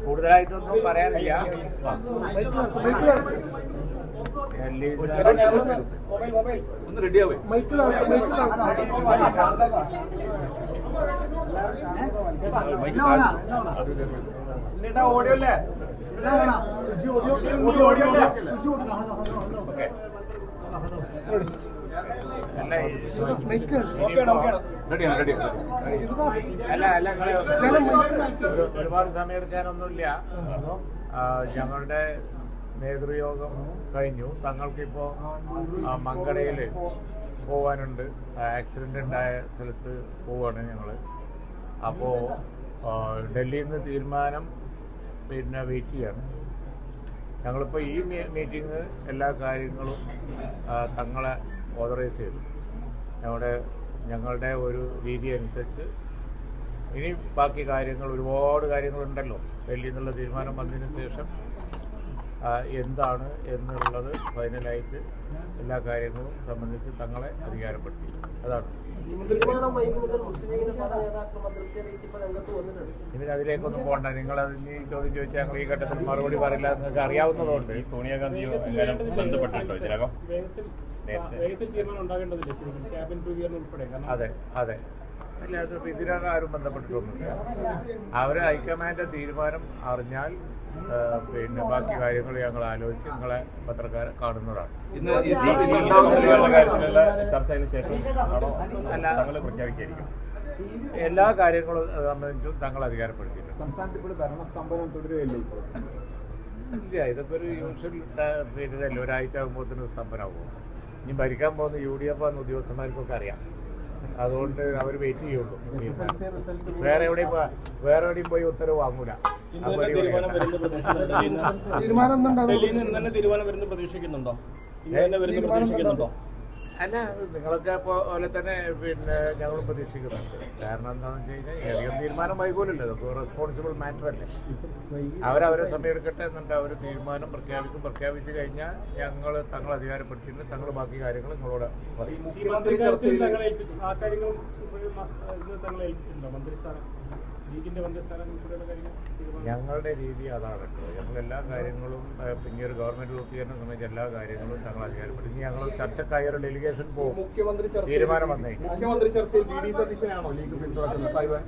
കൂടുതലായിട്ടൊന്നും പറയാനില്ല. ഓടിയല്ലേ ഒരുപാട് സമയം എടുക്കാനൊന്നുമില്ല. ഞങ്ങളുടെ നേതൃയോഗം കഴിഞ്ഞു. തങ്ങൾക്കിപ്പോൾ മങ്കടയിൽ പോവാനുണ്ട്. ആക്സിഡൻ്റ് ഉണ്ടായ സ്ഥലത്ത് പോവാണ് ഞങ്ങൾ. അപ്പോൾ ഡൽഹിയിൽ നിന്ന് തീരുമാനം വെയിറ്റ് ചെയ്യാണ്. ഞങ്ങളിപ്പോൾ ഈ മീറ്റിംഗ് എല്ലാ കാര്യങ്ങളും തങ്ങളെ ഓതറൈസ് ചെയ്തു. ഞങ്ങളുടെ ഒരു രീതി അനുസരിച്ച് ഇനി ബാക്കി കാര്യങ്ങൾ ഒരുപാട് കാര്യങ്ങളുണ്ടല്ലോ. ഡൽഹിയിൽ നിന്നുള്ള തീരുമാനം വന്നതിന് ശേഷം എന്താണ് എന്നുള്ളത് ഫൈനലായിട്ട് എല്ലാ കാര്യങ്ങളും സംബന്ധിച്ച് തങ്ങളെ അധികാരപ്പെടുത്തി. അതാണ്. ഇനി അതിലേക്കൊന്നും പോകണ്ട. നിങ്ങളതിന് ചോദ്യം ചോദിച്ചാൽ ഞങ്ങൾ ഈ ഘട്ടത്തിൽ മറുപടി പറയില്ല. നിങ്ങൾക്ക് അറിയാവുന്നതുകൊണ്ട് സോണിയാഗാന്ധിയോ ബന്ധപ്പെട്ടിട്ടുണ്ടോ ഇതിനകം? അതെ അതെ. അല്ല, അത് ഇതിനകം ആരും ബന്ധപ്പെട്ടിട്ടൊന്നുമില്ല. അവർ ഹൈക്കമാൻഡ് തീരുമാനം അറിഞ്ഞാൽ ബാക്കി കാര്യങ്ങൾ ഞങ്ങൾ ആലോചിച്ച് നിങ്ങളെ പത്രക്കാരെ കാണുന്നതാണ്. ചർച്ചയ്ക്ക് ശേഷം പ്രഖ്യാപിക്കായിരിക്കും. എല്ലാ കാര്യങ്ങളും സംബന്ധിച്ചും തങ്ങൾ അധികാരപ്പെടുത്തിയിട്ടുണ്ട്. സംസ്ഥാനത്ത് ഇപ്പോൾ ഭരണസ്തംഭനം തുടരുകയല്ലേ? ഇല്ല, ഇതൊക്കെ ഒരു യൂഷ്വൽ പീരീഡല്ലേ. ഒരാഴ്ച ആകുമ്പോഴത്തേനും സ്തംഭനമാകുമോ? ഇനി ഭരിക്കാൻ പോകുന്ന UDF എന്ന ഉദ്യോഗസ്ഥന്മാർക്കൊക്കെ അറിയാം. അതുകൊണ്ട് അവർ വെയിറ്റ് ചെയ്യുള്ളൂ. വേറെ എവിടെയും പോയി ഉത്തരവ് വാങ്ങൂല. അല്ല, നിങ്ങളൊക്കെ പോലെ തന്നെ ഞങ്ങളും പ്രതീക്ഷിക്കുന്നുണ്ട്. കാരണം എന്താണെന്ന് വെച്ച് കഴിഞ്ഞാൽ ഏതെങ്കിലും തീരുമാനം വൈകൂലല്ലോ. ഇതൊക്കെ റെസ്പോൺസിബിൾ മാറ്റർ അല്ലേ. അവരവരെ സമയം എടുക്കട്ടെ. എന്നിട്ട് അവർ തീരുമാനം പ്രഖ്യാപിച്ചു കഴിഞ്ഞാൽ ഞങ്ങൾ തങ്ങൾ അധികാരപ്പെടുത്തിയിട്ട് തങ്ങൾ ബാക്കി കാര്യങ്ങൾ നിങ്ങളോട് പറയും. ഞങ്ങളുടെ രീതി അതാണ്. ഞങ്ങൾ എല്ലാ കാര്യങ്ങളും പിന്നെ ഒരു ഗവൺമെന്റ് രൂപീകരണം സംബന്ധിച്ച എല്ലാ കാര്യങ്ങളും തങ്ങൾ അധികാരപ്പെടുത്തി. ഞങ്ങൾ ചർച്ചക്കായ ഒരു ഡെലിഗേഷൻ പോകും. തീരുമാനം വന്നേ. മുഖ്യമന്ത്രി ചർച്ചയിൽ DD സതീശനാണോ ലീഗ് പിന്തുണക്കുന്നത്?